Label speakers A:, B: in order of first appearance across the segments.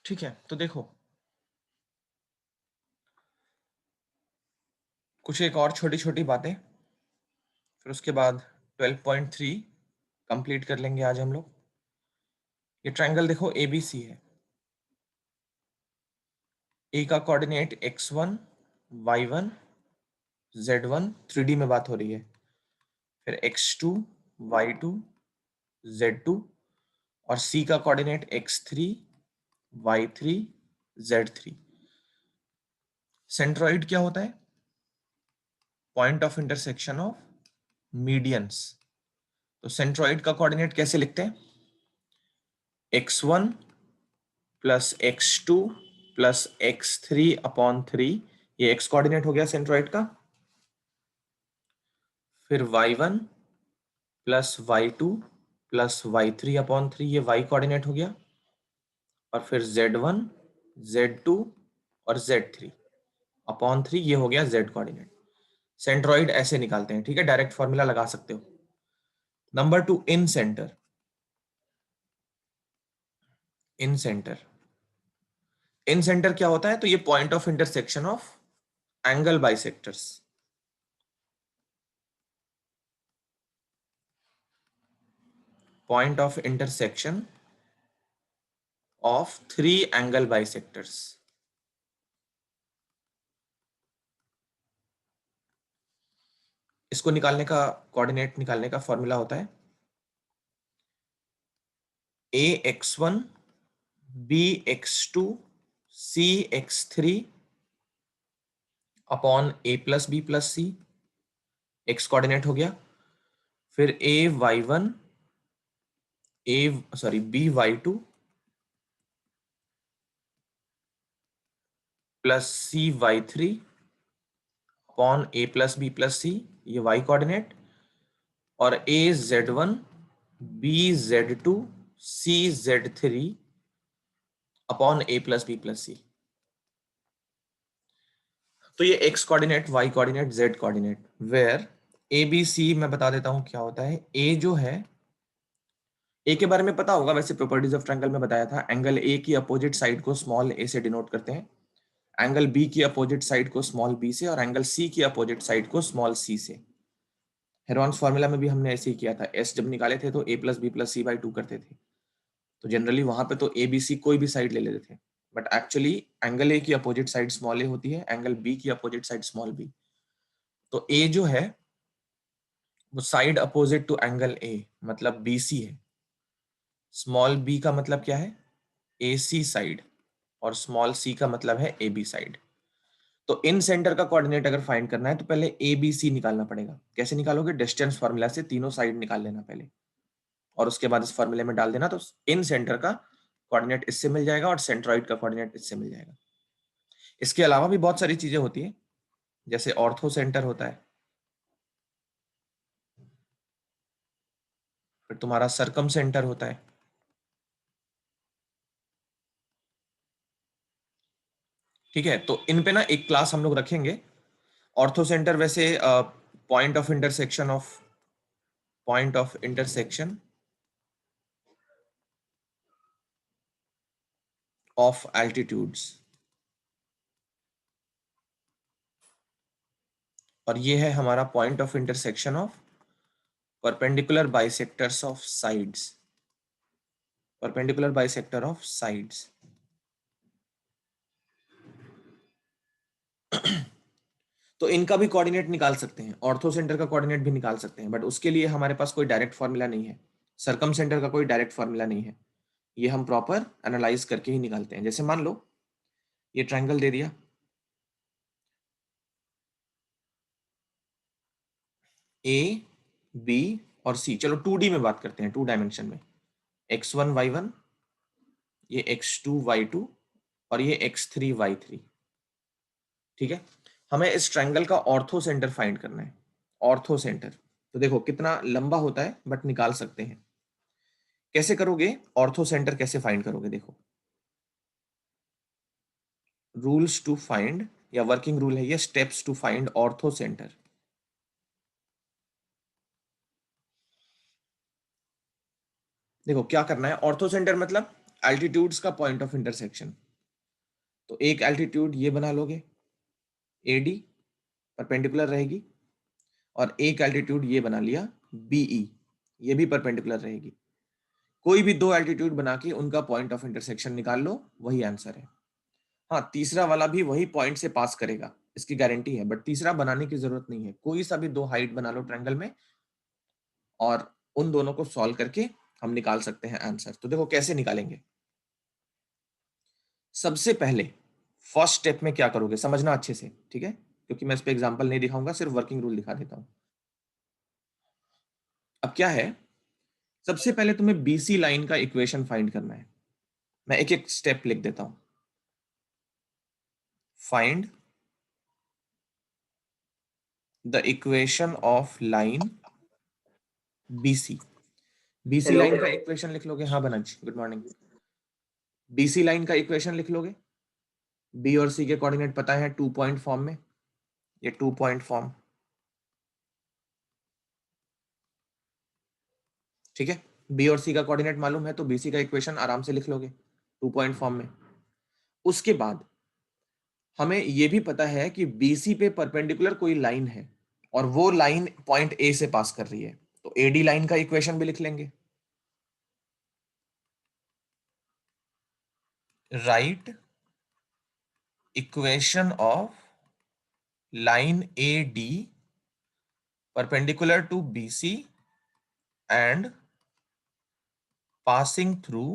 A: ठीक है, तो देखो कुछ एक और छोटी छोटी बातें, फिर उसके बाद 12.3 कंप्लीट कर लेंगे आज हम लोग। ये ट्रायंगल देखो ABC है। ए का coordinate x1 y1 z1 3D में बात हो रही है, फिर x2 y2 z2, और सी का coordinate x3 y3 z3। Centroid क्या होता है? Point of intersection of medians. तो सेंट्रॉइड का कोऑर्डिनेट कैसे लिखते हैं? x1 plus x2 plus x3 upon 3, ये x कोऑर्डिनेट हो गया सेंट्रॉइड का। फिर y1 plus y2 plus y3 upon 3, ये y कोऑर्डिनेट हो गया। और फिर z1 z2 और z3 अपॉन 3, ये हो गया z कोऑर्डिनेट। सेंट्रॉइड ऐसे निकालते हैं, ठीक है, डायरेक्ट फॉर्मूला लगा सकते हो। नंबर 2, इन सेंटर। इन सेंटर, इन सेंटर क्या होता है? तो ये point of intersection of angle bisectors. Point of intersection of 3 angle bisectors. इसको निकालने का, कोऑर्डिनेट निकालने का फॉर्मूला होता है ax1 bx2 cx3 upon a plus B plus C. X coordinate हो गया। फिर by1 plus cy3 upon a plus B plus C, ये y कोऑर्डिनेट। और az1 bz2 cz3 upon a plus B plus C. तो ये x coordinate, y coordinate, z coordinate, where A B C मैं बता देता हूं क्या होता है। ए जो है, ए के बारे में पता होगा वैसे, प्रॉपर्टीज ऑफ ट्रायंगल में बताया था। एंगल ए की अपोजिट साइड को स्मॉल ए से डिनोट करते हैं, एंगल बी की अपोजिट साइड को स्मॉल बी से, और एंगल सी की अपोजिट साइड को स्मॉल सी से। हेरॉन्स फार्मूला में भी हमने ऐसे ही किया था। एस जब निकाले थे तो A plus B plus C by 2 करते थे। तो जनरली वहां पे तो ए बी सी कोई भी साइड ले लेते थे, बट एक्चुअली एंगल ए की अपोजिट साइड स्मॉल ए होती है, एंगल बी की अपोजिट साइड स्मॉल बी। तो ए जो है वो side opposite to angle A, मतलब बी सी है। स्मॉल बी का मतलब क्या है? ए सी साइड। और स्मॉल सी का मतलब है ए बी साइड। तो इन सेंटर का कोऑर्डिनेट अगर फाइंड करना है तो पहले ए बी सी निकालना पड़ेगा। कैसे निकालोगे? डिस्टेंस फार्मूला से तीनों साइड निकाल लेना पहले, और उसके बाद इस फार्मूले में डाल देना। तो इन सेंटर का कोऑर्डिनेट इससे मिल जाएगा और सेंट्रॉइड का कोऑर्डिनेट इससे मिल जाएगा। इसके अलावा भी बहुत सारी चीजें होती है, जैसे ऑर्थो सेंटर होता है, फिर तुम्हारा सरकम सेंटर होता है। ठीक है, तो इन पे ना एक क्लास हम लोग रखेंगे। ऑर्थो सेंटर वैसे point of intersection of altitudes, और ये है हमारा point of intersection of perpendicular bisectors of sides. Perpendicular bisector of sides. तो इनका भी कोऑर्डिनेट निकाल सकते हैं, ऑर्थो सेंटर का कोऑर्डिनेट भी निकाल सकते हैं, बट उसके लिए हमारे पास कोई डायरेक्ट फार्मूला नहीं है। सरकम सेंटर का कोई डायरेक्ट फार्मूला नहीं है। ये हम प्रॉपर एनालाइज करके ही निकालते हैं। जैसे मान लो ये ट्रायंगल दे दिया ए बी और सी। चलो 2D में बात करते हैं, 2 डायमेंशन में। x1 y1, ये x2 y2, और ये x3 y3। ठीक है, हमें इस ट्रायंगल का ऑर्थो सेंटर फाइंड करना है। ऑर्थो सेंटर तो देखो कितना लंबा होता है, बट निकाल सकते हैं। कैसे करोगे ऑर्थो सेंटर, कैसे फाइंड करोगे? देखो, रूल्स टू फाइंड, या वर्किंग रूल है ये, steps to find orthocentre. देखो क्या करना है, ऑर्थो सेंटर मतलब एल्टीट्यूड्स का पॉइंट ऑफ इंटरसेक्शन, तो एक एल्टीट्यूड ये बना लोगे AD परपेंडिकुलर रहेगी, और एक एल्टीट्यूड ये बना लिया BE, ये भी परपेंडिकुलर रहेगी। कोई भी दो एल्टीट्यूड बना के उनका पॉइंट ऑफ इंटरसेक्शन निकाल लो, वही आंसर है। हाँ, तीसरा वाला भी वही पॉइंट से पास करेगा, इसकी गारंटी है, बट तीसरा बनाने की जरूरत नहीं है। कोई सा भी दो हाइट बना लो ट्रायंगल में, और उन दोनों को सॉल्व करके हम निकाल सकते हैं आंसर। तो देखो कैसे निकालेंगे। सबसे पहले फर्स्ट स्टेप में क्या करोगे समझना अच्छे से, ठीक है, क्योंकि मैं इस पे एग्जांपल नहीं दिखाऊंगा, सिर्फ वर्किंग रूल दिखा देता हूं। अब क्या है, सबसे पहले तुम्हें BC लाइन का इक्वेशन फाइंड करना है। मैं एक एक स्टेप लिख देता हूं। Find the equation of line BC। BC
B: hello.
A: Line का इक्वेशन लिख लोगे। हाँ बनज, गुड मॉर्निंग। BC लाइन का इक्वेशन लिख लोगे। B और C के कोऑर्डिनेट पता है 2 पॉइंट फॉर्म में, ये 2 पॉइंट फॉर्म, ठीक है। B और C का कोऑर्डिनेट मालूम है तो BC का इक्वेशन आराम से लिख लोगे 2 पॉइंट फॉर्म में। उसके बाद हमें यह भी पता है कि BC पे परपेंडिकुलर कोई लाइन है और वो लाइन पॉइंट A से पास कर रही है, तो AD लाइन का इक्वेशन भी लिख लेंगे। Right equation of line AD perpendicular to BC and passing through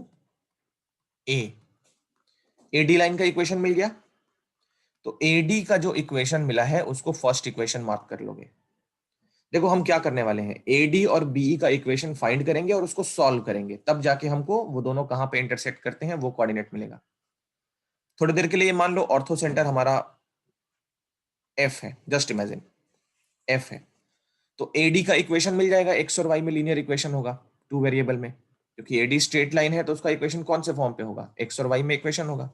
A: A। AD line का इक्वेशन मिल गया, तो AD का जो इक्वेशन मिला है उसको फर्स्ट इक्वेशन मार्क कर लोगे। देखो हम क्या करने वाले हैं, AD और BE का इक्वेशन फाइंड करेंगे और उसको सॉल्व करेंगे, तब जाके हमको वो दोनों कहां पे इंटरसेक्ट करते हैं वो कोऑर्डिनेट मिलेगा। थोड़ी देर के लिए मान लो ऑर्थो सेंटर हमारा F है, जस्ट इमेजिन F है, तो AD का इक्वेशन मिल जाएगा, X और Y में लीनियर इक्वेशन होगा 2 वेरिएबल में, क्योंकि AD स्ट्रेट लाइन है तो उसका इक्वेशन कौन से फॉर्म पे होगा, X और Y में इक्वेशन होगा।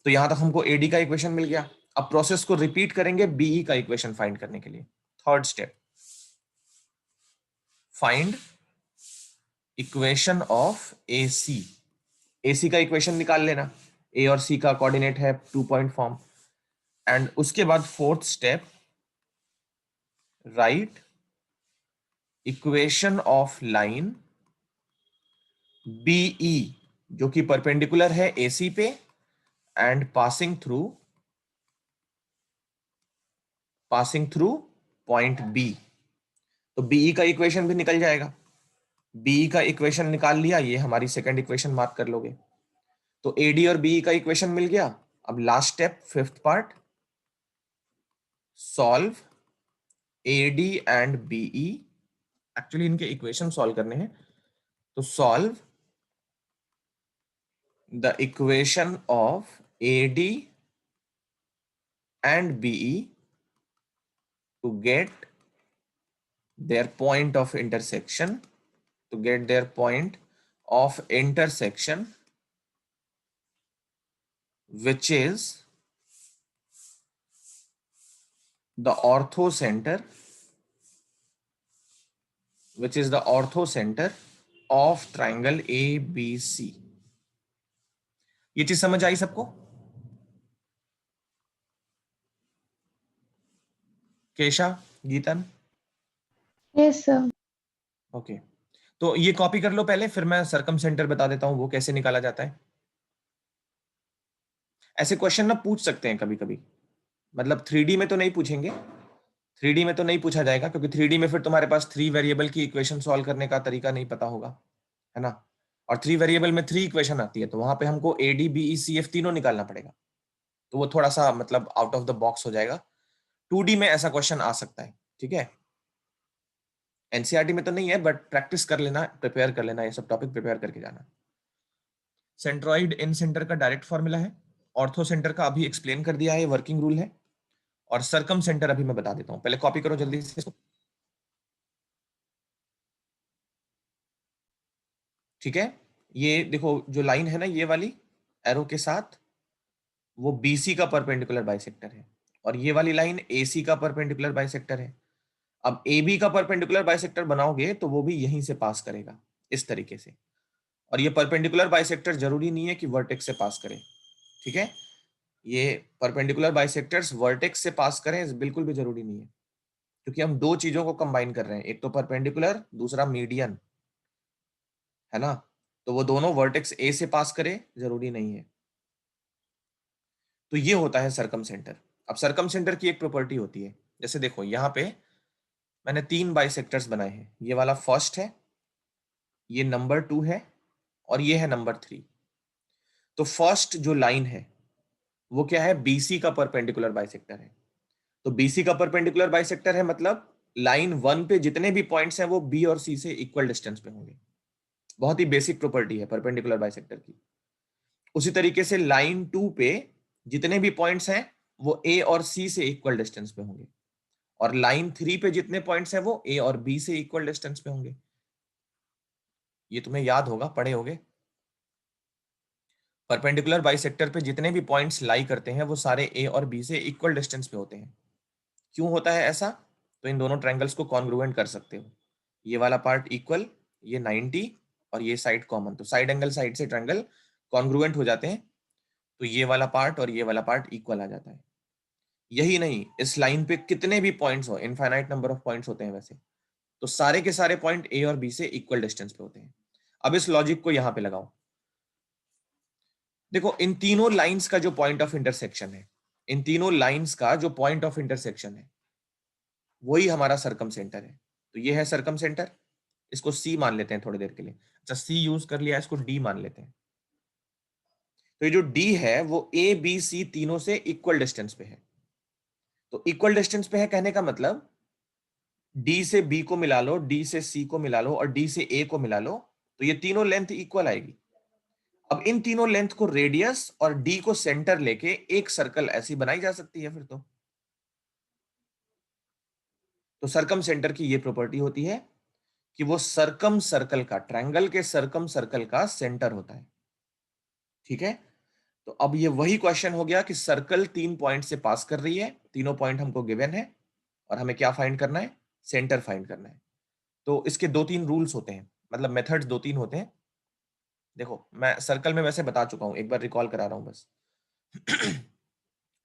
A: तो यहां तक हमको AD का इक्वेशन मिल गया। अब प्रोसेस को रिपीट करेंगे BE का इक्वेशन फाइंड करने के लिए। Third step, find equation of AC। AC का इक्वेशन निकाल लेना, A और C का कोऑर्डिनेट है 2 पॉइंट फॉर्म। एंड उसके बाद fourth step, right equation of line BE जो कि परपेंडिकुलर है AC पे and passing through point B। तो BE का इक्वेशन भी निकल जाएगा। BE का इक्वेशन निकाल लिया, ये हमारी सेकंड इक्वेशन मार्क कर लोगे। तो AD और BE का इक्वेशन मिल गया। अब last step, fifth part, solve AD and BE। Actually इनके इक्वेशन सॉल्व करने हैं, तो solve the equation of AD and BE to get their point of intersection, which is the orthocenter of triangle ABC। ये चीज समझ आई सबको? केशा, गीतन?
C: Yes sir.
A: ओके, तो ये कॉपी कर लो पहले, फिर मैं सर्कम सेंटर बता देता हूं वो कैसे निकाला जाता है। ऐसे क्वेश्चन ना पूछ सकते हैं कभी कभी, मतलब 3D में तो नहीं पूछेंगे, 3D में तो नहीं पूछा जाएगा, क्योंकि 3D में फिर तुम्हारे पास 3 वेरिएबल की इक्वेशन सॉल्व करने का तरीका नहीं पता होगा, है ना। और 3 वेरिएबल में 3 इक्वेशन आती है, तो वहां पे हमको AD BE CF तीनों निकालना पड़ेगा, तो वो थोड़ा सा मतलब आउट ऑफ द बॉक्स हो जाएगा। 2D में ऐसा क्वेश्चन आ सकता है, ठीक है। NCERT में तो नहीं है, बट प्रैक्टिस कर लेना, प्रिपेयर कर लेना, ये सब टॉपिक प्रिपेयर करके जाना। सेंट्रॉइड इन सेंटर का डायरेक्ट फॉर्मूला है, ऑर्थो सेंटर का अभी एक्सप्लेन कर दिया है, वर्किंग रूल है, और सर्कम सेंटर अभी मैं बता देता हूं। पहले कॉपी करो जल्दी से इसको, ठीक है। ये देखो जो लाइन है ना, ये वाली एरो के साथ, वो BC का परपेंडिकुलर बाइसेक्टर है, और ये वाली लाइन AC का परपेंडिकुलर बाइसेक्टर है। अब AB का परपेंडिकुलर बाइसेक्टर बनाओगे तो वो भी यहीं से पास करेगा, इस तरीके से। और ये परपेंडिकुलर बाइसेक्टर जरूरी नहीं है कि वर्टेक्स से पास करे, ठीक है, ये परपेंडिकुलर बाइसेक्टर्स वर्टेक्स से पास करें बिल्कुल भी जरूरी नहीं है, क्योंकि हम दो चीजों को कंबाइन कर रहे हैं, एक तो परपेंडिकुलर, दूसरा मीडियन, है ना, तो वो दोनों वर्टेक्स ए से पास करे जरूरी नहीं है। तो ये होता है सरकम सेंटर। अब सरकम सेंटर की एक प्रॉपर्टी होती है, जैसे देखो यहाँ पे मैंने 3 बाइसेक्टर्स बनाए हैं, ये वाला फर्स्ट है, ये नंबर 2 है, और ये है नंबर 3। तो फर्स्ट जो लाइन है वो क्या है, बीसी का परपेंडिकुलर बाइसेक्टर है। तो बीसी का परपेंडिकुलर बाइसेक्टर है मतलब लाइन 1 पे जितने भी पॉइंट्स हैं वो बी और सी से इक्वल डिस्टेंस पे होंगे। बहुत ही बेसिक प्रॉपर्टी है परपेंडिकुलर बाइसेक्टर की। उसी तरीके से लाइन 2 पे जितने भी पॉइंट्स हैं वो ए और सी से इक्वल डिस्टेंस पे होंगे, और लाइन 3 पे जितने पॉइंट्स हैं वो ए और बी से इक्वल डिस्टेंस पे होंगे। ये तुम्हें याद होगा, पढ़े होगे। परपेंडिकुलर बाइसेक्टर पे जितने भी पॉइंट्स लाई करते हैं वो सारे ए और बी से इक्वल डिस्टेंस पे होते हैं। क्यों होता है ऐसा, तो इन दोनों ट्रायंगल्स को कॉन्ग्रुएंट कर सकते हो, ये वाला पार्ट इक्वल, ये 90 और ये साइड कॉमन, तो साइड एंगल साइड से ट्रायंगल कॉन्ग्रुएंट हो जाते हैं, तो ये वाला पार्ट और ये वाला पार्ट इक्वल आ जाता है। यही नहीं, इस लाइन पे कितने भी पॉइंट्स हो, इनफाइनाइट नंबर ऑफ पॉइंट्स होते हैं वैसे, तो सारे के सारे पॉइंट ए और बी से इक्वल डिस्टेंस पे होते हैं। अब इस लॉजिक को यहां पे लगाओ, देखो इन तीनों लाइंस का जो पॉइंट ऑफ इंटरसेक्शन है, इन तीनों लाइंस का जो पॉइंट ऑफ इंटरसेक्शन है वही हमारा सरकम सेंटर है। तो ये है सरकम सेंटर, इसको सी मान लेते हैं थोड़ी देर के लिए। अच्छा सी यूज कर लिया, इसको डी मान लेते हैं। तो ये जो डी है वो ए बी सी तीनों से इक्वल डिस्टेंस पे है। तो इक्वल डिस्टेंस पे है कहने का मतलब डी से बी को मिला लो, डी से सी को मिला लो और डी से ए को मिला लो, तो ये तीनों लेंथ इक्वल आएगी। अब इन तीनों लेंथ को रेडियस और डी को सेंटर लेके एक सर्कल ऐसी बनाई जा सकती है फिर तो सरकम सेंटर की ये प्रॉपर्टी होती है कि वो सरकम सर्कल का, ट्रायंगल के सरकम सर्कल का सेंटर होता है, ठीक है। तो अब ये वही क्वेश्चन हो गया कि सर्कल 3 पॉइंट से पास कर रही है, तीनों पॉइंट हमको गिवन है और हमें क्या फाइंड करना है, सेंटर फाइंड करना है। तो इसके 2-3 रूल्स होते हैं, मतलब मेथड्स 2-3 होते हैं। देखो मैं सर्कल में वैसे बता चुका हूं, एक बार रिकॉल करा रहा हूं बस।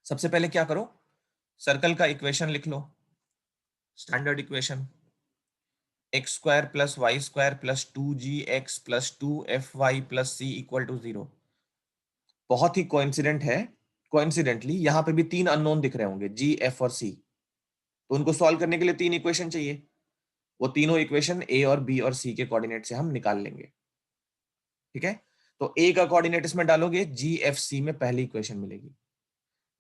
A: सबसे पहले क्या करो, सर्कल का इक्वेशन लिख लो, standard equation, X square plus Y square plus 2gx plus 2fy plus C equal to 0। बहुत ही कोइंसिडेंट है, कोइंसिडेंटली यहाँ पे भी 3 अननोन दिख रहे होंगे, जी एफ और सी, तो उनको सॉल्व करने के लिए 3 इक्वेशन चाहिए। वो तीनों इक्वेशन ए और बी और सी के कोऑर्डिनेट से हम निकाल लेंगे, ठीक है। तो ए का कोऑर्डिनेट इसमें डालोगे, जी एफ सी में पहली इक्वेशन मिलेगी।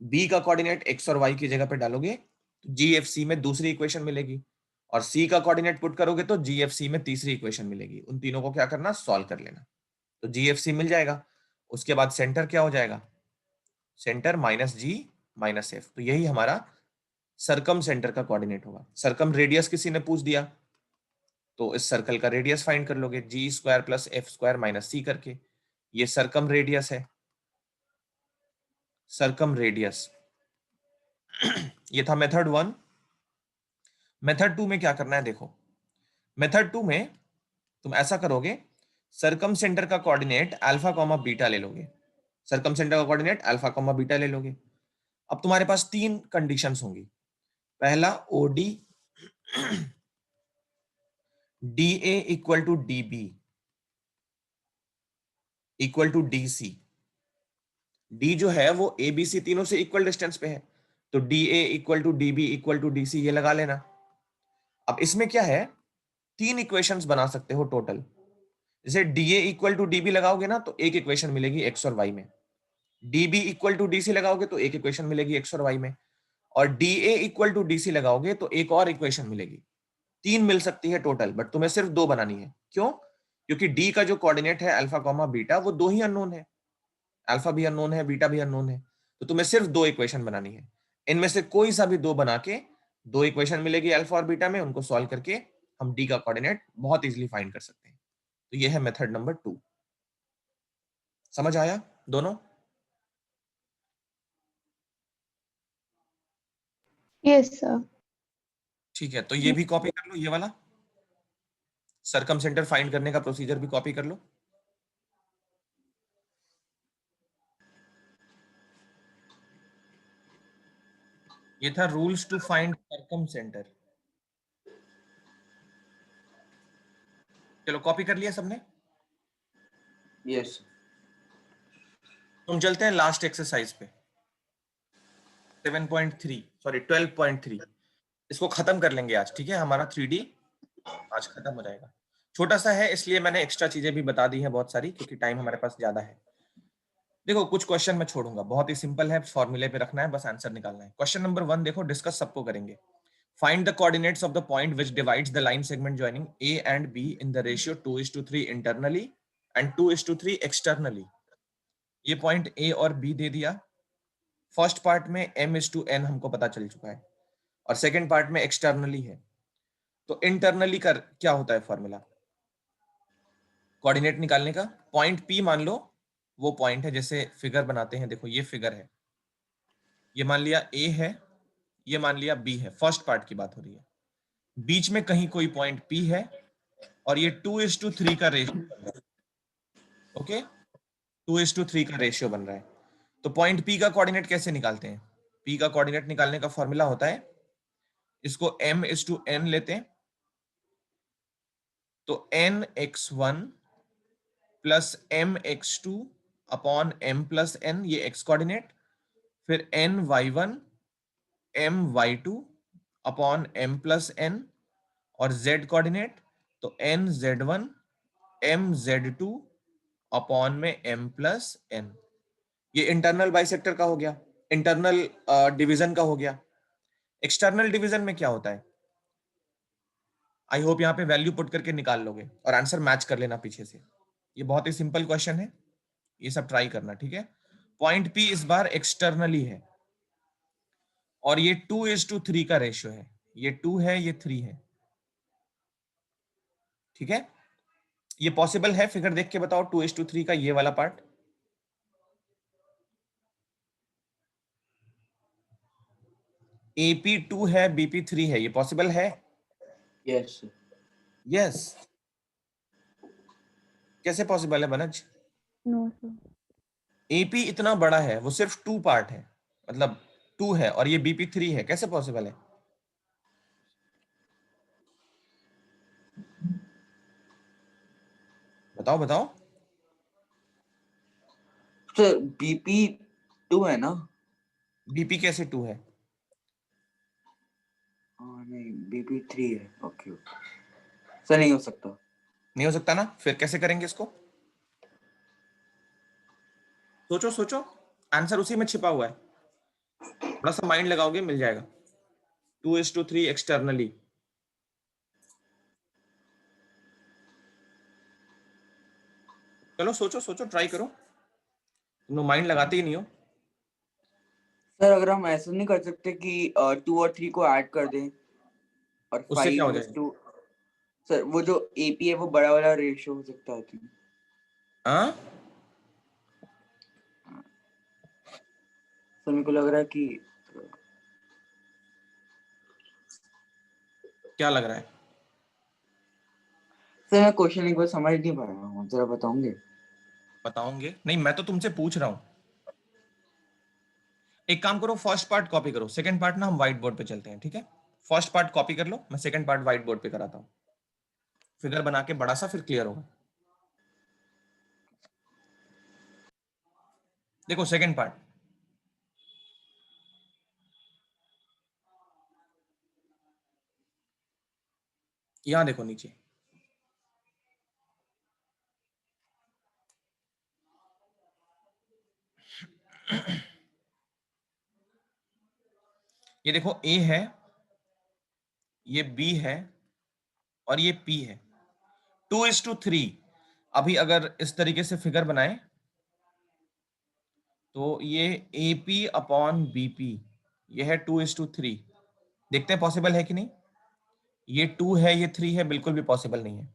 A: बी का कोऑर्डिनेट एक्स और वाई की जगह पे डालोगे तो जी एफ सी में दूसरी इक्वेशन मिलेगी, और सी का कोऑर्डिनेट पुट करोगे तो जी एफ सी में तीसरी इक्वेशन मिलेगी। उन तीनों को क्या करना, सॉल्व कर लेना, तो जी एफ सी मिल जाएगा। उसके बाद सेंटर क्या हो जाएगा, सेंटर माइनस जी माइनस एफ, तो यही हमारा सरकम सेंटर का कोऑर्डिनेट होगा। सरकम रेडियस किसी ने पूछ दिया तो इस सर्कल का रेडियस फाइंड कर लोगे, G square plus F square minus C करके, ये सरकम रेडियस है, सरकम रेडियस। ये था मेथड 1। मेथड 2 में क्या करना है, देखो मेथड 2 में तुम ऐसा करोगे, सरकम सेंटर का कोऑर्डिनेट अल्फा कॉमा बीटा ले लोगे, सरकम सेंटर का कोऑर्डिनेट अल्फा कॉमा बीटा ले लोगे। अब तुम्हारे पास 3 कंडीशंस होंगी, पहला OD, D A equal to D B equal to D C. D जो है वो ए बी सी तीनों से इक्वल डिस्टेंस पे है, तो D A equal to D B equal to D C ये लगा लेना। अब इसमें क्या है, 3 इक्वेशंस बना सकते हो टोटल। जैसे D A equal to D B लगाओगे ना तो एक इक्वेशन मिलेगी एक्स और वाई में, D B equal to D C लगाओगे तो एक इक्वेशन मिलेगी एक्स और वाई में, और D A equal to D C लगाओगे तो एक और इक्वेशन मिलेगी। 3 मिल सकती है टोटल, बट तुम्हें सिर्फ 2 बनानी है। क्यों, क्योंकि डी का जो कोऑर्डिनेट है अल्फा कॉमा बीटा वो 2 ही अननोन है, अल्फा भी अननोन है बीटा भी अननोन है, तो तुम्हें सिर्फ 2 इक्वेशन बनानी है। इनमें से कोई सा भी 2 बना के 2 इक्वेशन मिलेगी अल्फा और बीटा में, उनको सॉल्व करके हम डी का कोऑर्डिनेट बहुत इजीली फाइंड कर सकते हैं। तो ये है मेथड नंबर 2। समझ आया दोनों?
C: Yes, sir.
A: ठीक है, तो ये भी कॉपी कर लो, ये वाला सरकम सेंटर फाइंड करने का प्रोसीजर भी कॉपी कर लो। ये था rules to find circumcentre. चलो कॉपी कर लिया सबने?
B: यस।
A: तुम चलते हैं लास्ट एक्सरसाइज पे, 7.3 सॉरी 12.3। इसको खत्म कर लेंगे आज, ठीक है? हमारा 3D आज खत्म हो जाएगा। छोटा सा है इसलिए मैंने एक्स्ट्रा चीजें भी बता दी हैं बहुत सारी, क्योंकि टाइम हमारे पास ज्यादा है। देखो कुछ क्वेश्चन मैं छोड़ूंगा, बहुत ही सिंपल है, फॉर्मूले पे रखना है, बस आंसर निकालना है। क्वेश्चन नंबर 1 देखो, डिस्कस सबको करेंगे। Find the coordinates of the point which divides the line segment joining A and be in the ratio 2:3 internally and 2:3 externally. ये पॉइंट ए और बी दे दिया। फर्स्ट पार्ट में m/n हमको पता चल चुका है, और सेकंड पार्ट में एक्सटर्नली है। तो इंटरनली का क्या होता है फॉर्मूला कोऑर्डिनेट निकालने का? पॉइंट P मान लो वो पॉइंट है, जैसे फिगर बनाते हैं, देखो ये फिगर है, ये मान लिया A है, ये मान लिया B है। फर्स्ट पार्ट की बात हो रही है। बीच में कहीं कोई पॉइंट P है और ये 2:3 का रेशियो बन रहा है। ओके, 2:3 का रेशियो बन रहा है। तो पॉइंट P का कोऑर्डिनेट कैसे निकालते हैं? P का कोऑर्डिनेट निकालने का फॉर्मूला होता है, इसको m/n लेते हैं, तो n(x1) plus m(x2) upon m+n, ये x कोऑर्डिनेट, फिर n(y1) m(y2) अपॉन m+n, और z कोऑर्डिनेट, तो n(z1) m(z2) अपॉन में m+n। ये इंटरनल बाइसेक्टर का हो गया, इंटरनल डिवीजन का हो गया। एक्सटर्नल डिवीजन में क्या होता है? आई होप यहाँ पे वैल्यू पुट करके निकाल लोगे और आंसर मैच कर लेना पीछे से। ये बहुत ही सिंपल क्वेश्चन है, ये सब ट्राई करना, ठीक है? पॉइंट P इस बार एक्सटर्नली है और ये 2:3 का रेशियो है, ये 2 है, ये 3 है, ठीक है? ये पॉसिबल है? फिगर देख के बताओ 2:3 का ये वाला पार्ट। AP 2 है, BP 3 है, ये पॉसिबल है?
B: यस।
A: यस। कैसे पॉसिबल है बनज?
C: No, sir.
A: AP इतना बड़ा है, वो सिर्फ 2 पार्ट है, मतलब 2 है, और ये BP 3 है, कैसे पॉसिबल है? बताओ बताओ।
B: सर बीपी 2 है ना?
A: BP कैसे 2 है?
B: हाँ नहीं, बीपी 3 है। ओके ओके सर, नहीं हो सकता।
A: नहीं हो सकता ना? फिर कैसे करेंगे इसको? सोचो सोचो, आंसर उसी में छिपा हुआ है, थोड़ा सा माइंड लगाओगे मिल जाएगा। 2:3 एक्सटर्नली। चलो सोचो सोचो, ट्राई करो, तुम लोग माइंड लगाते ही नहीं हो।
B: सर अगर हम ऐसा नहीं कर सकते कि 2 और 3 को ऐड कर दें और
A: उससे क्या हो
B: 5
A: जाएगा?
B: टू, सर वो जो एपी है वो बड़ा वाला रेशियो हो सकता है कि?
A: हाँ,
B: सर मेरे को लग रहा है कि
A: क्या लग रहा है?
B: सर मैं क्वेश्चन एक बार समझ नहीं पा रहा हूँ, जरा बताओगे?
A: बताओगे नहीं, मैं तो तुमसे पूछ रहा हूं। एक काम करो, फर्स्ट पार्ट कॉपी करो, सेकंड पार्ट ना हम व्हाइट बोर्ड पे चलते हैं, ठीक है? फर्स्ट पार्ट कॉपी कर लो, मैं सेकंड पार्ट व्हाइट बोर्ड पे कराता हूँ, फिगर बना के बड़ा सा, फिर क्लियर होगा। देखो सेकंड पार्ट, यहां देखो नीचे, ये देखो A है, ये B है, और ये P है। 2:3। अभी अगर इस तरीके से फिगर बनाए तो ये AP अपॉन BP, ये है 2:3। देखते हैं पॉसिबल है कि नहीं। ये 2 है, ये 3 है, बिल्कुल भी पॉसिबल नहीं है,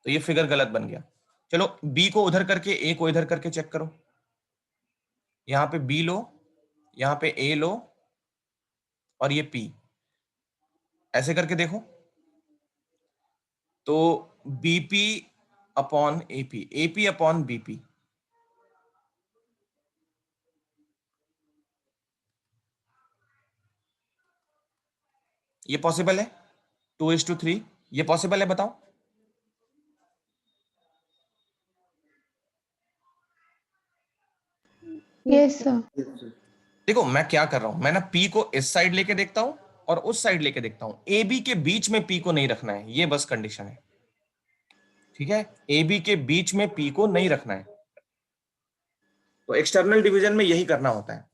A: तो ये फिगर गलत बन गया। चलो B को उधर करके A को इधर करके चेक करो, यहाँ पे B लो, यहाँ पे A लो, और ये P, ऐसे करके देखो, तो BP upon AP, AP upon BP, ये पॉसिबल है? 2:3 ये पॉसिबल है? बताओ।
C: Yes, sir.
A: देखो मैं क्या कर रहा हूं, मैं ना पी को इस साइड लेके देखता हूं और उस साइड लेके देखता हूं। ए बी के बीच में पी को नहीं रखना है, ये बस कंडीशन है। ठीक है, ए बी के बीच में पी को नहीं रखना है। तो एक्सटर्नल डिवीजन में यही करना होता है।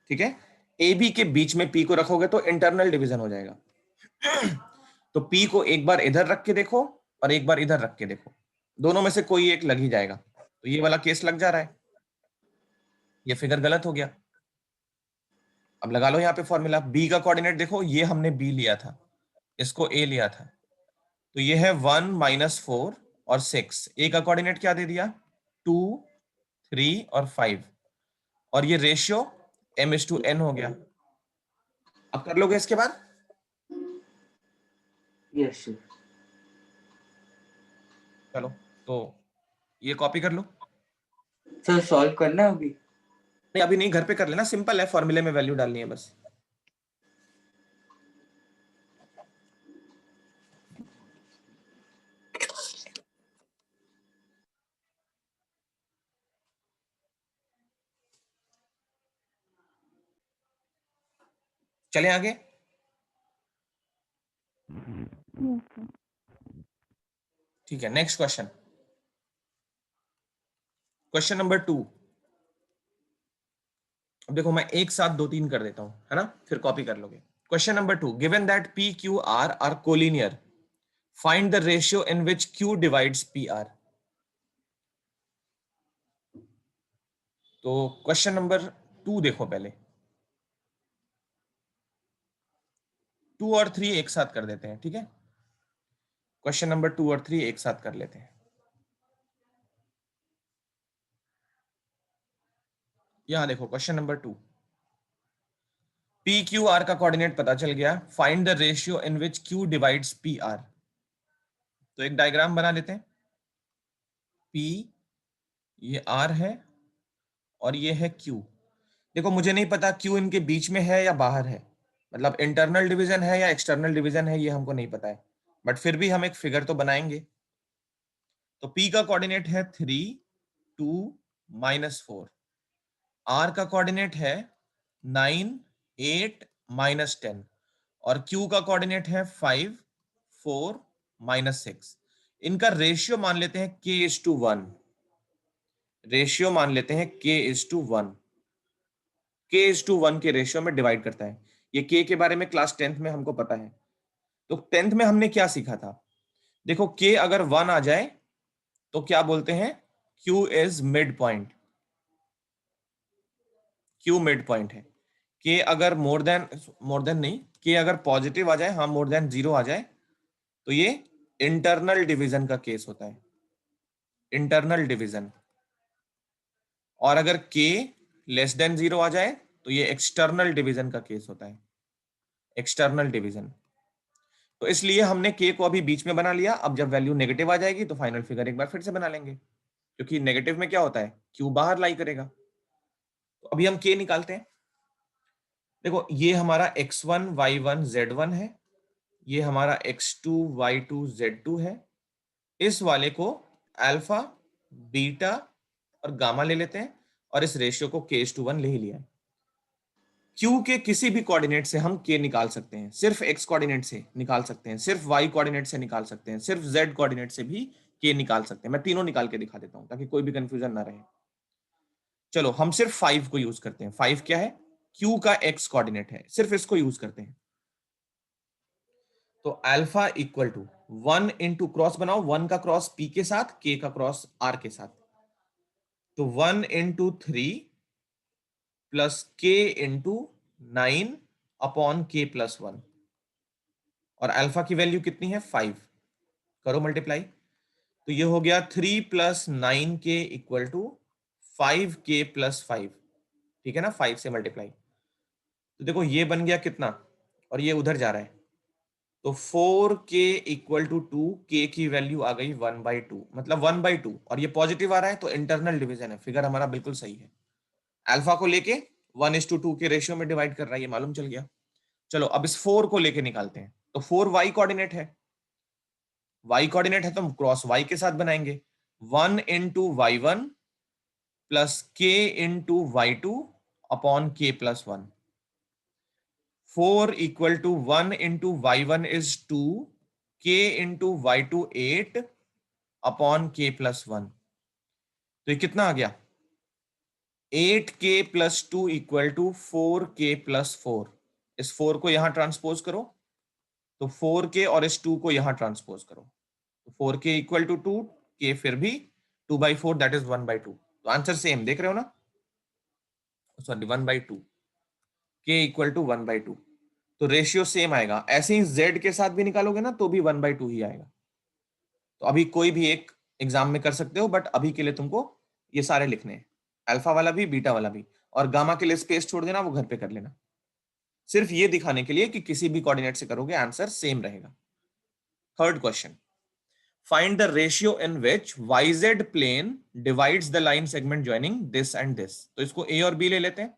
A: ठीक है, ए बी के बीच में पी को रखोगे तो इंटरनल डिवीजन हो जाएगा। तो पी को एक बार इधर रख के देखो और एक बार इधर रख के देखो, दोनों में से कोई एक लग ही जाएगा। तो ये वाला केस लग जा रहा है, ये फिगर गलत हो गया। अब लगा लो यहाँ पे फॉर्मूला। बी का कोऑर्डिनेट देखो, ये हमने बी लिया था, इसको ए लिया था, तो ये है 1 - 4 और 6। ए का कोऑर्डिनेट क्या दे दिया? 2, 3 और 5, और ये रेशियो m/n हो गया। अब कर लोगे इसके बाद?
B: Yes sir.
A: चलो तो ये कॉपी कर लो।
B: सर सॉल्व करना है अभी?
A: नहीं अभी नहीं, घर पे कर लेना, सिंपल है, फॉर्मूले में वैल्यू डालनी है बस। चले आगे।
C: Yes, sir.
A: ठीक है, नेक्स्ट क्वेश्चन, क्वेश्चन नंबर 2। अब देखो मैं एक साथ 2-3 कर देता हूं, है ना, फिर कॉपी कर लोगे। Question number 2, given that P Q R collinear, find the ratio in which Q divides P R. तो क्वेश्चन नंबर 2 देखो पहले, 2 और 3 एक साथ कर देते हैं। ठीक है, क्वेश्चन नंबर 2 और 3 एक साथ कर लेते हैं। यहां देखो question number 2, P Q R का कोऑर्डिनेट पता चल गया, find the ratio in which Q divides P R. तो एक डायग्राम बना लेते हैं। पी ये आर है और ये है क्यू। देखो मुझे नहीं पता क्यू इनके बीच में है या बाहर है, मतलब इंटरनल डिवीजन है या एक्सटर्नल डिवीजन है, ये हमको नहीं पता है, बट फिर भी हम एक फिगर तो बनाएंगे। तो पी का कोऑर्डिनेट है 3, 2, -4। आर का कोऑर्डिनेट है 9, 8, -10, और क्यू का कोऑर्डिनेट है 5, 4, -6। इनका रेशियो मान लेते हैं k:1। रेशियो मान लेते हैं k:1। k:1 के रेशियो में डिवाइड करता है। ये k के बारे में क्लास 10th में हमको पता है। तो 10th में हमने क्या सीखा था? देखो k अगर 1 आ जाए तो क्या बोलते हैं? q is mid point. q mid point है। k अगर मोर देन नहीं, k अगर पॉजिटिव आ जाए, हाँ मोर देन 0 आ जाए, तो ये इंटरनल डिवीजन का केस होता है, इंटरनल डिवीजन। और अगर k लेस देन 0 आ जाए तो ये एक्सटर्नल डिवीजन का केस होता है, एक्सटर्नल डिवीजन। तो इसलिए हमने k को अभी बीच में बना लिया। अब जब वैल्यू नेगेटिव आ जाएगी तो फाइनल फिगर एक बार फिर से बना लेंगे, क्योंकि नेगेटिव में क्या होता है, q बाहर लाई करेगा। तो अभी हम k निकालते हैं। देखो ये हमारा x1 y1 z1 है, ये हमारा x2 y2 z2 है। इस वाले को अल्फा, बीटा और गामा ले लेते हैं और इस रेशियो को k:1 ले ही लिया है। q के किसी भी कोऑर्डिनेट से हम k निकाल सकते हैं, सिर्फ x कोऑर्डिनेट से निकाल सकते हैं, सिर्फ y कोऑर्डिनेट से निकाल सकते हैं, सिर्फ z कोऑर्डिनेट से भी k निकाल सकते हैं। मैं तीनों निकाल के दिखा देता हूं ताकि कोई भी कंफ्यूजन ना रहे। चलो हम सिर्फ 5 को यूज करते हैं। 5 क्या है? q का x कोऑर्डिनेट है, सिर्फ इसको यूज करते हैं। तो alpha equal to 1 into cross बनाओ, 1 का क्रॉस p के साथ, k का क्रॉस r के साथ, तो 1 into 3 plus k into 9 upon k plus 1, और अल्फा की वैल्यू कितनी है? 5। करो मल्टीप्लाई, तो ये हो गया 3 + 9k इक्वल टू 5k + 5। ठीक है ना, 5 से मल्टीप्लाई, तो देखो ये बन गया कितना, और ये उधर जा रहा है, तो 4k इक्वल टू 2, k की वैल्यू आ गई 1/2, मतलब 1/2, और ये पॉजिटिव आ रहा है तो इंटरनल डिवीजन है। फिगर हमारा बिल्कुल सही है, अल्फा को लेके 1:2 के रेशियो में डिवाइड कर रहा है, ये मालूम चल गया। चलो अब इस 4 को लेके निकालते हैं। तो 4 वाई कोऑर्डिनेट है, वाई कोऑर्डिनेट है तो हम क्रॉस वाई के साथ बनाएंगे। 1 into Y one plus k into Y two upon k plus 1। 4 equal to 1 into Y one is 2, k into Y two 8 upon k plus 1। तो ये कितना आ गया? 8k plus 2 equal to 4k plus 4। इस 4 को यहां ट्रांसपोज करो, तो 4k और इस 2 को यहां ट्रांसपोज करो, तो 4k इक्वल टू 2, k फिर भी 2/4 दैट इज 1/2। तो आंसर सेम देख रहे हो ना, सॉरी 1/2, k इक्वल टू 1/2। तो रेशियो सेम आएगा। ऐसे ही z के साथ भी निकालोगे ना तो भी 1/2 ही आएगा। तो अभी कोई भी एक एग्जाम में कर सकते हो, बट अभी के लिए तुमको ये सारे लिखने हैं, अल्फा वाला भी बीटा वाला भी, और गामा के लिए स्पेस छोड़ देना, वो घर पे कर लेना। सिर्फ ये दिखाने के लिए कि किसी भी कोऑर्डिनेट से करोगे आंसर सेम रहेगा। Third question, find the ratio in which yz plane divides the line segment joining this and this. तो इसको a और b ले लेते हैं।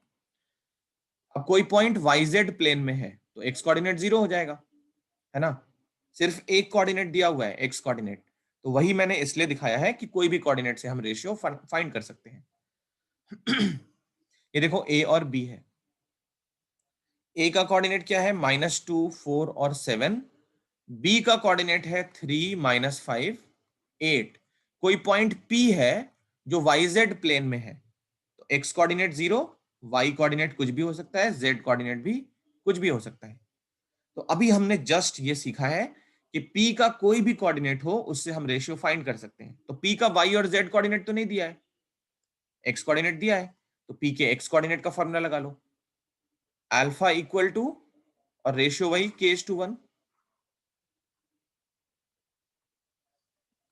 A: अब कोई पॉइंट yz प्लेन में है तो x कोऑर्डिनेट 0 हो जाएगा, है ना। सिर्फ एक कोऑर्डिनेट दिया हुआ है x कोऑर्डिनेट, तो वही मैंने इसलिए दिखाया है कि कोई भी कोऑर्डिनेट से हम रेशियो फाइंड कर सकते हैं। ये देखो a और b है। a का कोऑर्डिनेट क्या है? -2, 4 और 7। b का कोऑर्डिनेट है 3, -5, 8। कोई पॉइंट p है जो yz प्लेन में है, तो x कोऑर्डिनेट 0, y कोऑर्डिनेट कुछ भी हो सकता है, z कोऑर्डिनेट भी कुछ भी हो सकता है। तो अभी हमने जस्ट ये सीखा है कि p का कोई भी कोऑर्डिनेट हो उससे हम रेशियो फाइंड कर सकते हैं। तो p का y और z कोऑर्डिनेट तो नहीं दिया है, x कोऑर्डिनेट दिया है, तो p के x कोऑर्डिनेट का फॉर्मूला लगा लो, अल्फा इक्वल टू, और रेशियो वही k:1,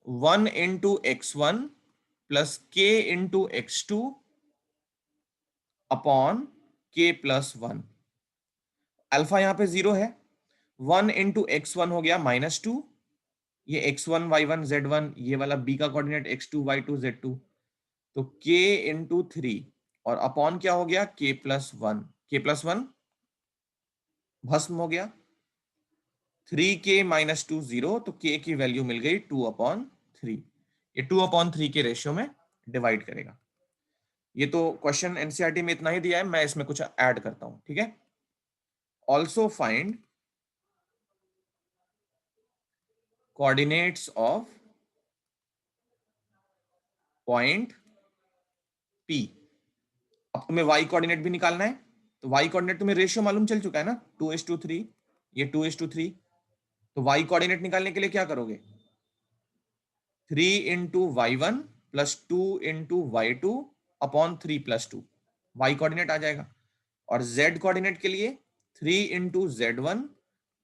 A: 1 into x1 plus k into x2 upon k plus 1। Alpha यहां पे 0 है, 1 इंटू x1 हो गया -2, ये x1 y1 z1, ये वाला b का कोऑर्डिनेट x2 y2 z2, तो k इंटू 3 और अपॉन क्या हो गया? k plus 1। k प्लस 1 भस्म हो गया, 3k माइनस 2 0, तो k की वैल्यू मिल गई 2/3। ये 2/3 के रेशियो में डिवाइड करेगा। ये तो क्वेश्चन एनसीईआरटी में इतना ही दिया है, मैं इसमें कुछ ऐड करता हूं, ठीक है। Also find coordinates of point P। अब तुम्हें y कोऑर्डिनेट भी निकालना है, तो y कोऑर्डिनेट तुम्हें रेशियो मालूम चल चुका है ना, 2:3, ये 2:3। तो y कोऑर्डिनेट निकालने के लिए क्या करोगे? 3 into Y one plus 2 into Y two upon 3 plus 2, Y coordinate आ जाएगा। और z कोऑर्डिनेट के लिए 3 into Z one,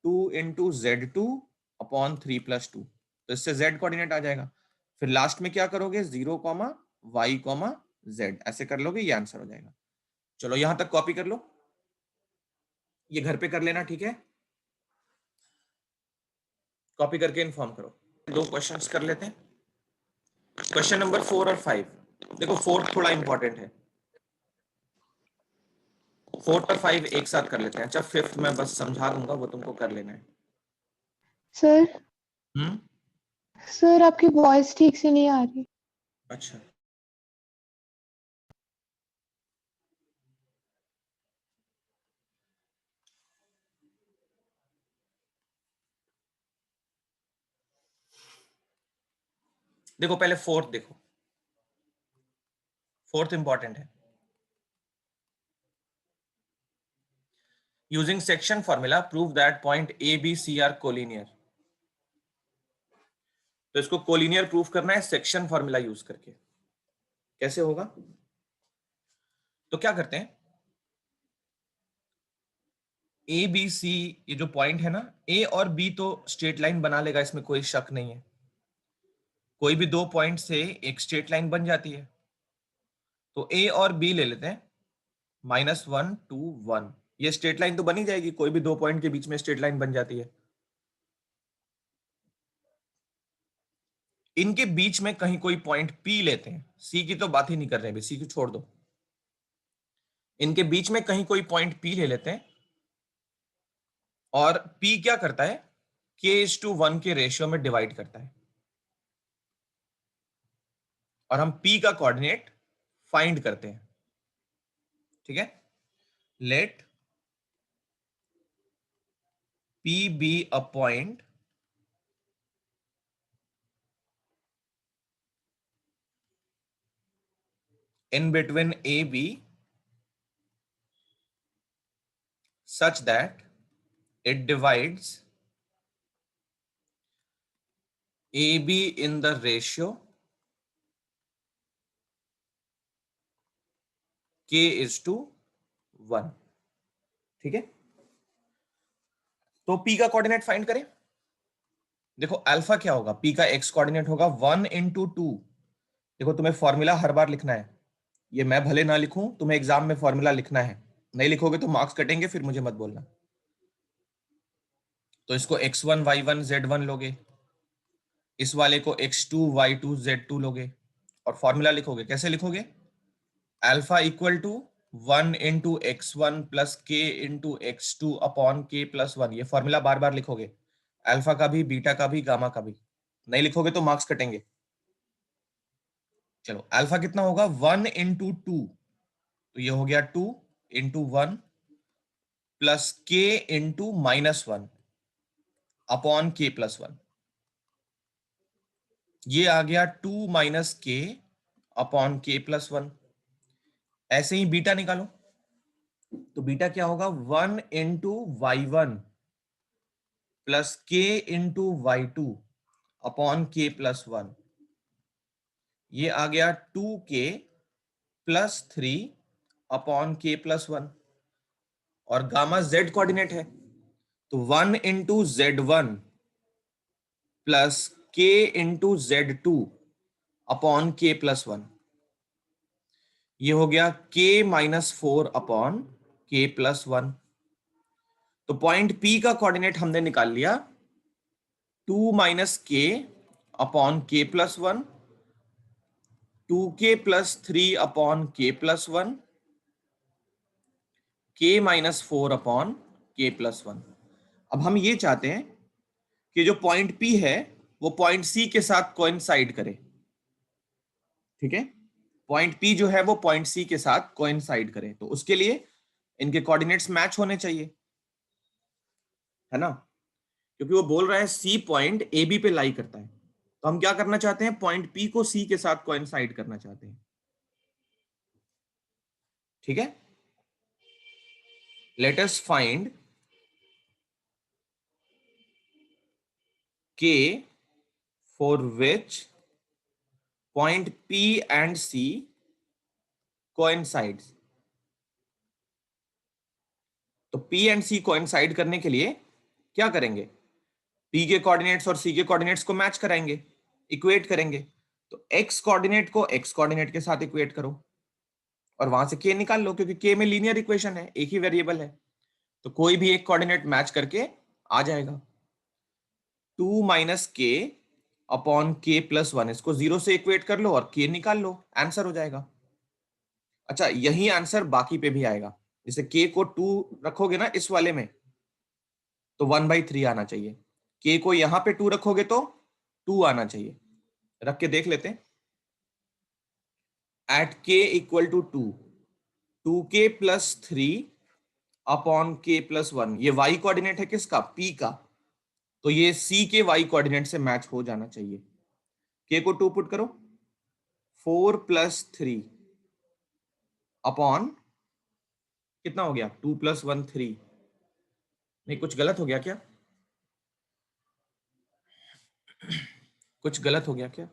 A: 2 into Z two upon 3 plus 2, तो इससे z कोऑर्डिनेट आ जाएगा। फिर लास्ट में क्या करोगे? 0, y, z, ऐसे कर लोगे, ये आंसर हो जाएगा। चलो यहां तक कॉपी कर लो, ये घर पे कर लेना, ठीक है। कॉपी करके इन्फॉर्म करो। 2 क्वेश्चंस कर लेते हैं, क्वेश्चन नंबर 4 और 5। देखो 4 थोड़ा इंपॉर्टेंट है, 4 और 5 एक साथ कर लेते हैं। अच्छा 5th मैं बस समझा दूंगा, वो तुमको कर लेना है।
C: सर सर आपकी वॉइस ठीक से नहीं आ रही।
A: अच्छा देखो पहले 4th देखो, 4th इंपॉर्टेंट है। Using section formula prove that point A B C are collinear. तो इसको कोलिनियर प्रूफ करना है सेक्शन फॉर्मूला यूज करके। कैसे होगा? तो क्या करते हैं, ए बी सी, ये जो पॉइंट है ना, ए और बी तो स्ट्रेट लाइन बना लेगा, इसमें कोई शक नहीं है। कोई भी 2 पॉइंट से एक स्ट्रेट लाइन बन जाती है, तो ए और बी ले लेते हैं, -1 2 1, ये स्ट्रेट लाइन तो बनी जाएगी, कोई भी 2 पॉइंट के बीच में स्ट्रेट लाइन बन जाती है। इनके बीच में कहीं कोई पॉइंट पी लेते हैं, सी की तो बात ही नहीं कर रहे, सी को छोड़ दो। इनके बीच में कहीं कोई पॉइंट पी ले लेते हैं, और p क्या करता है, k:1 के रेशियो में डिवाइड करता है, और हम p का कोऑर्डिनेट फाइंड करते हैं। ठीक है, let p be a point in between AB such that it divides AB in the ratio k:1। ठीक है, तो P का कोऑर्डिनेट फाइंड करें। देखो अल्फा क्या होगा, P का x कोऑर्डिनेट होगा 1 × 2। देखो तुम्हें फॉर्मूला हर बार लिखना है, ये मैं भले ना लिखूं, तुम्हें एग्जाम में फॉर्मूला लिखना है, नहीं लिखोगे तो मार्क्स कटेंगे, फिर मुझे मत बोलना। तो इसको x1 y1 z1 लोगे, इस वाले को x2 y2 z2 लोगे, और फॉर्मूला लिखोगे। कैसे लिखोगे, alpha equal to 1 × x1 plus k×x2 upon k+1। ये फॉर्मूला बार बार लिखोगे, अल्फा का भी, बीटा का भी, गामा का भी। नहीं लिखोगे तो मार्क्स कटेंगे। चलो अल्फा कितना होगा, 1 × 2, तो ये हो गया 2 × 1 प्लस k×-1 अपॉन k+1। ये आ गया 2 - k अपॉन k+1। ऐसे ही बीटा निकालो, तो बीटा क्या होगा, 1 × y1 plus k×y2 upon k+1। ये आ गया 2k+3 अपॉन k+1। और गामा z कोऑर्डिनेट है, तो 1 × z1 plus k×z2 upon k+1। ये हो गया k-4 अपॉन k+1। तो पॉइंट P का कोऑर्डिनेट हमने निकाल लिया 2 - k upon k+1, 2k+3 upon k+1, k-4 upon k+1। अब हम ये चाहते हैं कि जो पॉइंट P है वो पॉइंट C के साथ कोइंसाइड करे। ठीक है, पॉइंट P जो है वो पॉइंट C के साथ कोइंसाइड करे, तो उसके लिए इनके कोऑर्डिनेट्स मैच होने चाहिए, है ना, क्योंकि वो बोल रहा है C पॉइंट AB पे लाई करता है, तो हम क्या करना चाहते हैं, पॉइंट P को C के साथ कोइंसाइड करना चाहते हैं। ठीक है, let us find K for which point P and C coincides। तो P एंड C कोइंसाइड करने के लिए क्या करेंगे, P के कोऑर्डिनेट्स और C के कोऑर्डिनेट्स को मैच कराएंगे, इक्वेट करेंगे। तो x कोऑर्डिनेट को x कोऑर्डिनेट के साथ इक्वेट करो, और वहां से k निकाल लो, क्योंकि k में लीनियर इक्वेशन है, एक ही वेरिएबल है, तो कोई भी एक कोऑर्डिनेट मैच करके आ जाएगा। 2 - k अपॉन k+1, इसको 0 से इक्वेट कर लो और k निकाल लो, आंसर हो जाएगा। अच्छा, यही आंसर बाकी पे भी आएगा, जैसे k को 2 रखोगे ना इस वाले में, तो 1/3 आना चाहिए। k को यहां पे 2 रखोगे तो 2 आना चाहिए। रख के देख लेते हैं। Eight k = 2, 2k+3 upon k+1, ये y कोऑर्डिनेट है किसका, P का, तो ये C के y कोऑर्डिनेट से मैच हो जाना चाहिए। k को 2 पुट करो, 4+3 अपॉन कितना हो गया, 2 + 1 3। नहीं, कुछ गलत हो गया क्या, कुछ गलत हो गया क्या,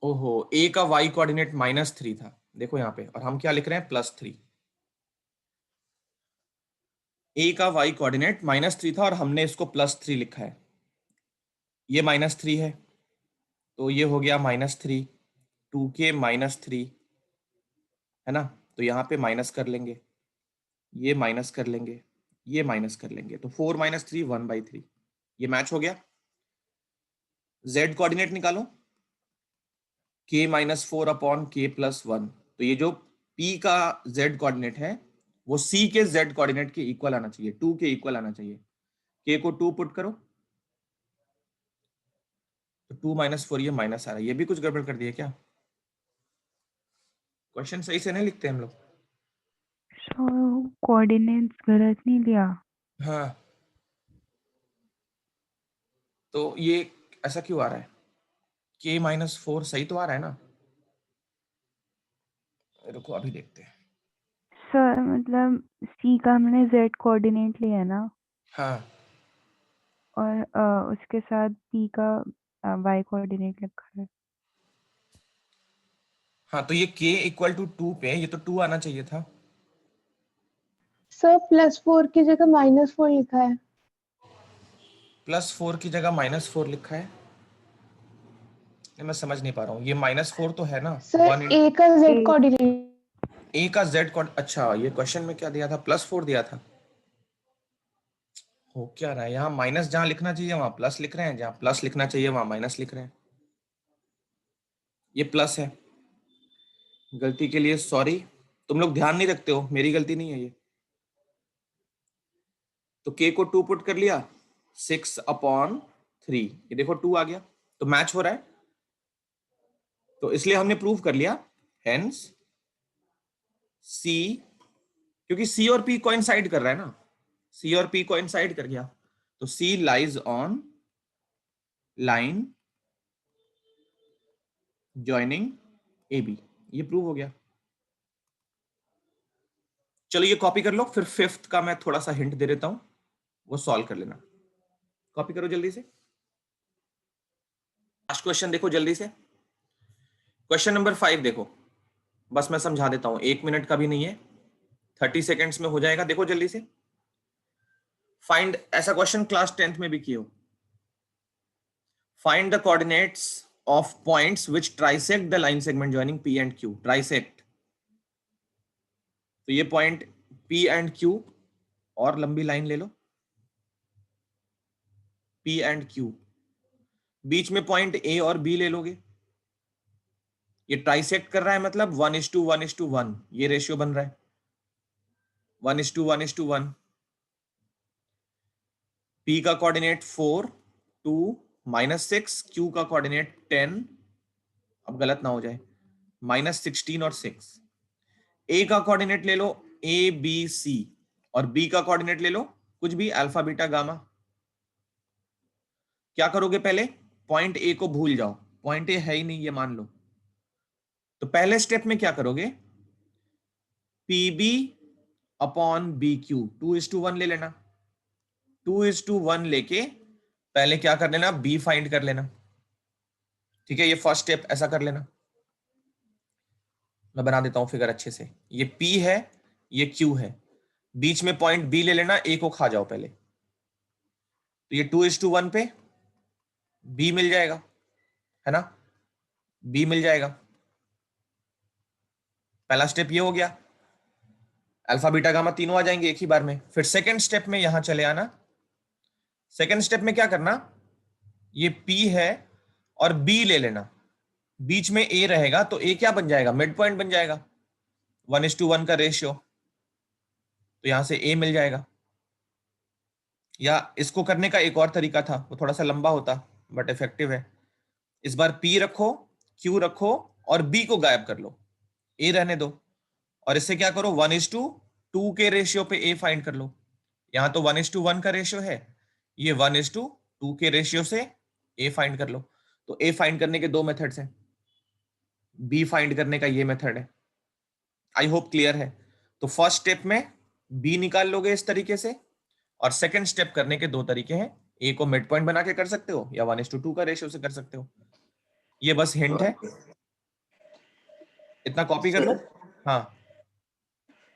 A: ओहो, a का y कोऑर्डिनेट -3 था, देखो यहाँ पे, और हम क्या लिख रहे हैं, +3। a का y कोऑर्डिनेट -3 था और हमने इसको +3 लिखा है, ये -3 है, तो ये हो गया -3, 2k -3, है ना, तो यहाँ पे माइनस कर लेंगे, ये माइनस कर लेंगे, ये माइनस कर लेंगे, तो 4 - 3 1/3, ये मैच हो गया। z कोऑर्डिनेट निकालो, k -4 अपॉन k+1, तो ये जो p का z कोऑर्डिनेट है वो सी के जेड कोऑर्डिनेट के इक्वल आना चाहिए, 2 के इक्वल आना चाहिए। के को 2 पुट करो तो 2 - 4 ये माइनस आ रहा है। ये भी कुछ गड़बड़ कर दिया क्या? क्वेश्चन सही से नहीं लिखते हम लोग।
D: कोऑर्डिनेट्स गलत नहीं लिया।
A: हाँ, तो ये ऐसा क्यों आ रहा है? k - 4 सही तो आ रहा है ना? रुको अभी देखते हैं।
D: सर मतलब सी का हमने जेड कोऑर्डिनेट लिया ना,
A: हाँ
D: और उसके साथ पी का वाई कोऑर्डिनेट लिखा है।
A: हाँ, तो ये k = 2 पे ये तो 2 आना चाहिए था।
C: सर +4 की जगह -4 लिखा है।
A: +4 की जगह -4 लिखा है। नहीं, मैं समझ नहीं पा रहा हूँ। ये -4 तो है ना।
C: सर
A: 1
C: ए का जेड कोऑर्डिनेट।
A: a का z कोड। अच्छा, ये क्वेश्चन में क्या दिया था? +4 दिया था। हो क्या रहा है यहाँ? माइनस जहां लिखना चाहिए वहां प्लस लिख रहे हैं, जहां प्लस लिखना चाहिए वहां माइनस लिख रहे हैं। ये प्लस है। गलती के लिए सॉरी। तुम लोग ध्यान नहीं रखते हो, मेरी गलती नहीं है ये। तो k को 2 पुट कर लिया, 6/3। ये देखो 2 आ गया, तो मैच हो रहा है। तो इसलिए हमने प्रूव कर लिया, हेंस c, क्योंकि c और p कोइंसाइड कर रहा है ना, c और p कोइंसाइड कर गया, तो c lies on line joining AB। ये प्रूव हो गया। चलो ये कॉपी कर लो, फिर 5th का मैं थोड़ा सा हिंट दे देता हूं, वो सॉल्व कर लेना। कॉपी करो जल्दी से। लास्ट क्वेश्चन देखो जल्दी से। क्वेश्चन नंबर 5 देखो, बस मैं समझा देता हूं, 1 मिनट का भी नहीं है, 30 सेकेंड्स में हो जाएगा। देखो जल्दी से। फाइंड, ऐसा क्वेश्चन क्लास 10th में भी किए हो। Find the coordinates of points which trisect the line segment joining P and Q। Trisect, तो ये पॉइंट P एंड Q, और लंबी लाइन ले लो P एंड Q, बीच में पॉइंट A और B ले लोगे। ये ट्राइसेक्ट कर रहा है, मतलब 1:1:1 ये रेशियो बन रहा है, 1:1:1। P का कोऑर्डिनेट 4, 2, -6, Q का कोऑर्डिनेट 10, अब गलत ना हो जाए, -16 और 6। A का कोऑर्डिनेट ले लो ABC, और B का कोऑर्डिनेट ले लो कुछ भी, अल्फा बीटा गामा। क्या करोगे? पहले पॉइंट A को भूल जाओ, पॉइंट A है ही नहीं ये मान लो। तो पहले स्टेप में क्या करोगे? PB/BQ 2:1 ले लेना। 2:1 लेके पहले क्या कर लेना? B फाइंड कर लेना। ठीक है, ये फर्स्ट स्टेप ऐसा कर लेना। मैं बना देता हूं फिगर अच्छे से। ये P है, ये Q है, बीच में पॉइंट B ले लेना, A को खा जाओ पहले। तो ये 2:1 पे B मिल जाएगा, है ना? B मिल जाएगा। पहला स्टेप ये हो गया, अल्फा बीटा गामा तीनों आ जाएंगे एक ही बार में। फिर सेकंड स्टेप में यहां चले आना। सेकंड स्टेप में क्या करना? ये P है और B ले लेना, बीच में A रहेगा, तो A क्या बन जाएगा? मिड पॉइंट बन जाएगा, 1:1 का रेशियो। तो यहां से A मिल जाएगा। या इसको करने का एक और तरीका था, वो थोड़ा सा लंबा होता बट इफेक्टिव है। इस बार P रखो, Q रखो, और B को गायब कर लो, A रहने दो, और इससे क्या करो? 1:2 के रेशियो पे A फाइंड कर लो। यहां तो 1:1 का रेशियो है, ये 1:2 के रेशियो से A फाइंड कर लो। तो A फाइंड करने के दो मेथड्स हैं, B फाइंड करने का ये मेथड है। आई होप क्लियर है। तो फर्स्ट स्टेप में B निकाल लोगे इस तरीके से, और सेकंड स्टेप करने के दो तरीके हैं। A को मिड पॉइंट बना के कर सकते हो, या 1:2 का रेशियो से कर सकते हो। ये बस हिंट है, इतना कॉपी कर लो। हाँ,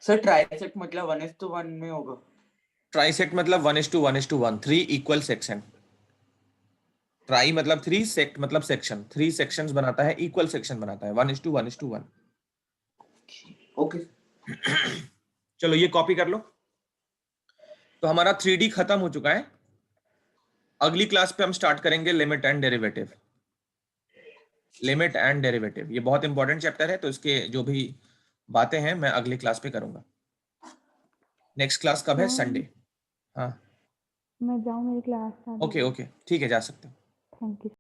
B: सर ट्राइसेक्ट मतलब 1:1 में होगा।
A: ट्राइसेक्ट मतलब 1:1:1, 3 इक्वल सेक्शन। ट्राई मतलब 3, सेक्ट मतलब सेक्शन, 3 सेक्शंस बनाता है, इक्वल सेक्शन बनाता है, 1:1:1।
B: ओके।
A: चलो ये कॉपी कर लो। तो हमारा 3D खत्म हो चुका है। अगली क्लास पे हम स्टार्ट करेंगे limit and derivative. Limit and derivative ये बहुत इंपॉर्टेंट चैप्टर है, तो इसके जो भी बातें हैं मैं अगली क्लास पे करूंगा। नेक्स्ट क्लास कब है?
D: हाँ।
A: संडे। हाँ
D: मैं जाऊँ, मेरी क्लास स्टार्ट हो
A: ओके
D: गई।
A: ओके ठीक है, जा सकते हो।
D: Thank you.